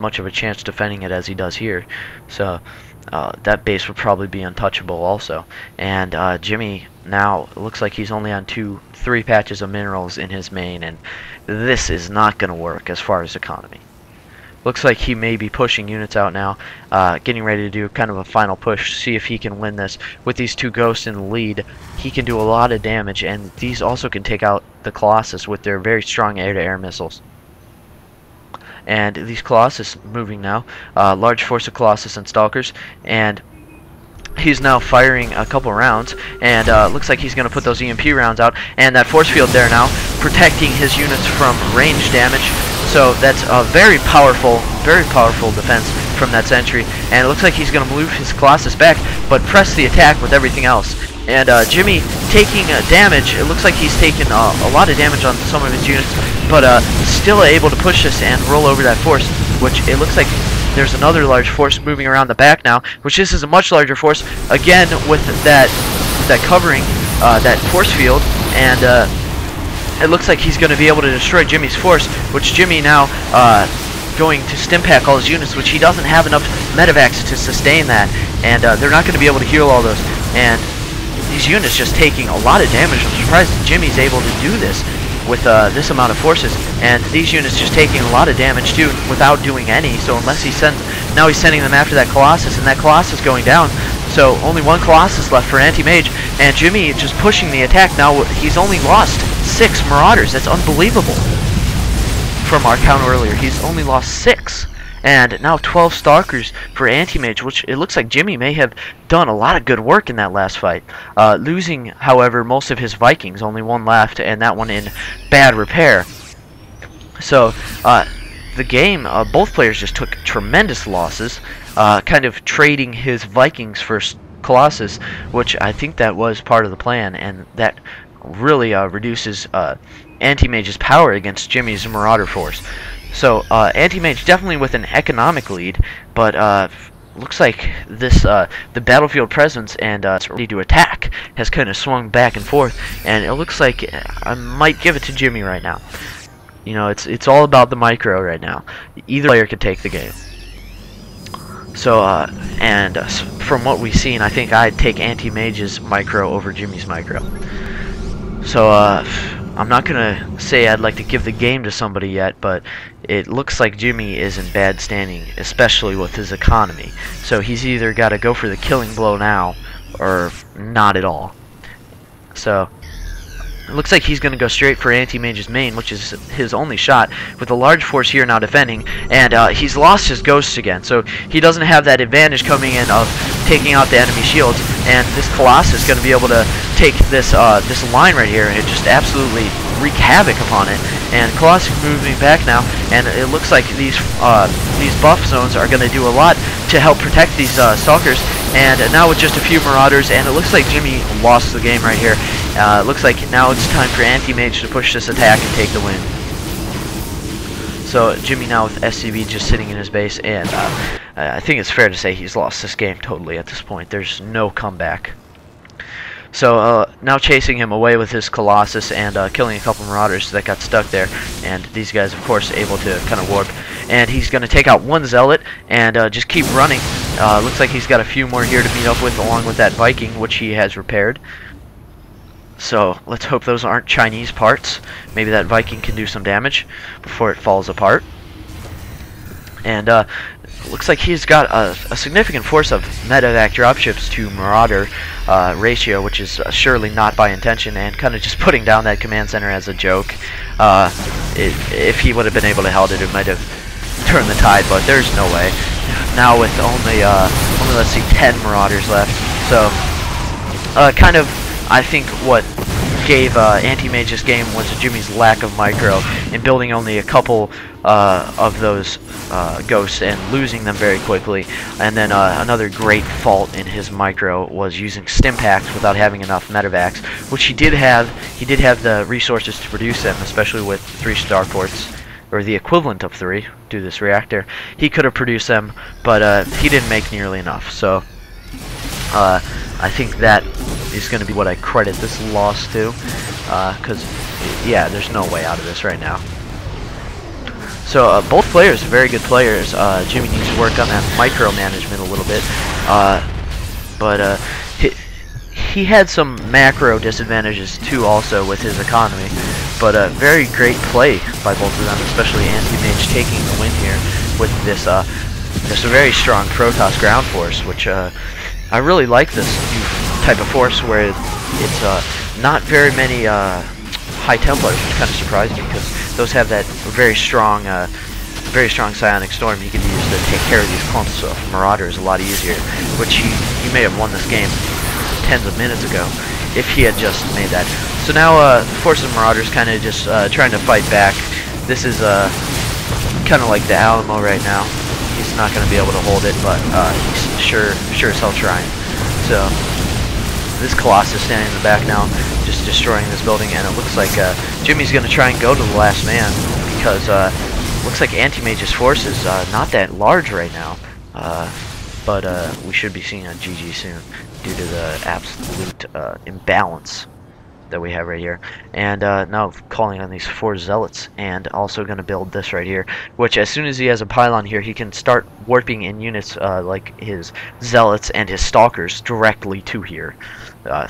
much of a chance defending it as he does here. So that base would probably be untouchable also. And Jimmy now, it looks like he's only on 3 patches of minerals in his main, and this is not going to work as far as economy. Looks like he may be pushing units out now, getting ready to do kind of a final push, see if he can win this. With these 2 ghosts in the lead, he can do a lot of damage, and these also can take out the Colossus with their very strong air-to-air missiles. And these Colossus moving now, large force of Colossus and Stalkers, and he's now firing a couple rounds, and looks like he's going to put those EMP rounds out, and that force field there now, protecting his units from range damage. So that's a very powerful defense from that sentry, and it looks like he's going to move his Colossus back, but press the attack with everything else. And Jimmy taking damage. It looks like he's taken a lot of damage on some of his units, but still able to push this and roll over that force, which it looks like there's another large force moving around the back now, which this is a much larger force, again with that covering, that force field, and it looks like he's going to be able to destroy Jimmy's force, which Jimmy now going to stim pack all his units, which he doesn't have enough medevacs to sustain that, and they're not going to be able to heal all those, and these units just taking a lot of damage. I'm surprised Jimmy's able to do this with this amount of forces, and these units just taking a lot of damage too without doing any. So unless he sends, now he's sending them after that Colossus, and that Colossus going down, so only 1 Colossus left for Antimage, and Jimmy just pushing the attack. Now he's only lost 6 Marauders. That's unbelievable. From our count earlier, he's only lost 6. And now 12 Stalkers for Antimage, which it looks like Jimmy may have done a lot of good work in that last fight. Losing, however, most of his Vikings, only 1 left, and that one in bad repair. So the game, both players just took tremendous losses, kind of trading his Vikings for Colossus, which I think that was part of the plan, and that really reduces Antimage's power against Jimmy's Marauder force. So Antimage definitely with an economic lead, but looks like this the battlefield presence and ready to attack has kind of swung back and forth, and it looks like I might give it to Jimmy right now. You know, it's all about the micro right now. Either player could take the game. So and from what we've seen, I think I'd take Antimage's micro over Jimmy's micro. So I'm not gonna say I'd like to give the game to somebody yet, but it looks like Jimmy is in bad standing, especially with his economy. So he's either got to go for the killing blow now, or not at all. So it looks like he's going to go straight for Antimage's main, which is his only shot, with a large force here now defending, and he's lost his ghosts again, so he doesn't have that advantage coming in of taking out the enemy shields, and this Colossus is going to be able to take this this line right here and just absolutely wreak havoc upon it. And Colossus moving back now, and it looks like these buff zones are going to do a lot to help protect these Stalkers. And now with just a few Marauders, and it looks like Jimmy lost the game right here. It looks like now it's time for Antimage to push this attack and take the win. So Jimmy now with SCV just sitting in his base, and I think it's fair to say he's lost this game totally at this point. There's no comeback. So now chasing him away with his Colossus and killing a couple Marauders that got stuck there, and these guys of course able to kind of warp, and he's going to take out 1 Zealot and just keep running. Looks like he's got a few more here to meet up with, along with that Viking, which he has repaired. So let's hope those aren't Chinese parts. Maybe that Viking can do some damage before it falls apart. And looks like he's got a significant force of medevac dropships to Marauder ratio, which is surely not by intention, and kind of just putting down that command center as a joke. If he would have been able to hold it, it might have turned the tide, but there's no way. Now with only let's see, 10 Marauders left. So kind of, I think what gave Antimage's game was Jimmy's lack of micro, and building only a couple of those ghosts and losing them very quickly. And then another great fault in his micro was using stim packs without having enough medevacs, which he did have. He did have the resources to produce them, especially with 3 starports, or the equivalent of 3, to this reactor. He could have produced them, but he didn't make nearly enough. So I think that is going to be what I credit this loss to, because yeah, there's no way out of this right now. So both players are very good players. Jimmy needs to work on that micromanagement a little bit, but he had some macro disadvantages too, also with his economy. But very great play by both of them, especially Antimage taking the win here with this this very strong Protoss ground force, which I really like this new type of force where it's not very many high Templars, which kind of surprised me because those have that very strong psionic storm you can use to take care of these clumps of Marauders a lot easier, which he may have won this game tens of minutes ago if he had just made that. So now Forces of Marauders kind of just trying to fight back. This is kind of like the Alamo right now. He's not going to be able to hold it, but he's sure as hell trying. So this Colossus standing in the back now, just destroying this building, and it looks like Jimmy's going to try and go to the last man because looks like Antimage's force is not that large right now, but we should be seeing a GG soon due to the absolute imbalance that we have right here. And now calling on these 4 zealots, and also going to build this right here, which as soon as he has a pylon here, he can start warping in units like his zealots and his stalkers directly to here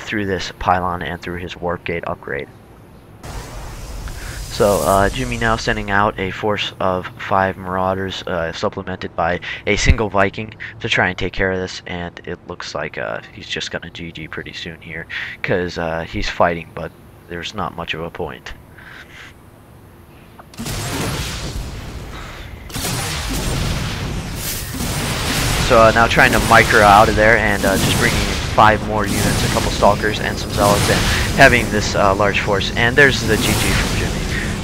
through this pylon and through his warp gate upgrade. So Jimmy now sending out a force of 5 Marauders, supplemented by a single Viking to try and take care of this, and it looks like he's just going to GG pretty soon here, because he's fighting, but there's not much of a point. So now trying to micro out of there, and just bringing in 5 more units, a couple Stalkers and some Zealots, and having this large force, and there's the GG from Jimmy.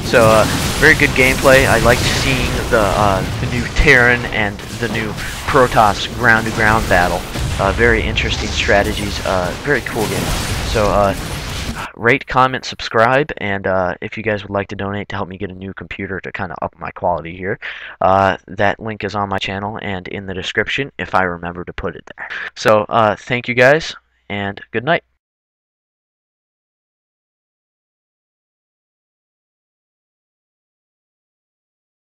So very good gameplay. I liked seeing the new Terran and the new Protoss ground-to-ground battle. Very interesting strategies. Very cool game. So rate, comment, subscribe, and if you guys would like to donate to help me get a new computer to kind of up my quality here, that link is on my channel and in the description if I remember to put it there. So thank you guys, and good night.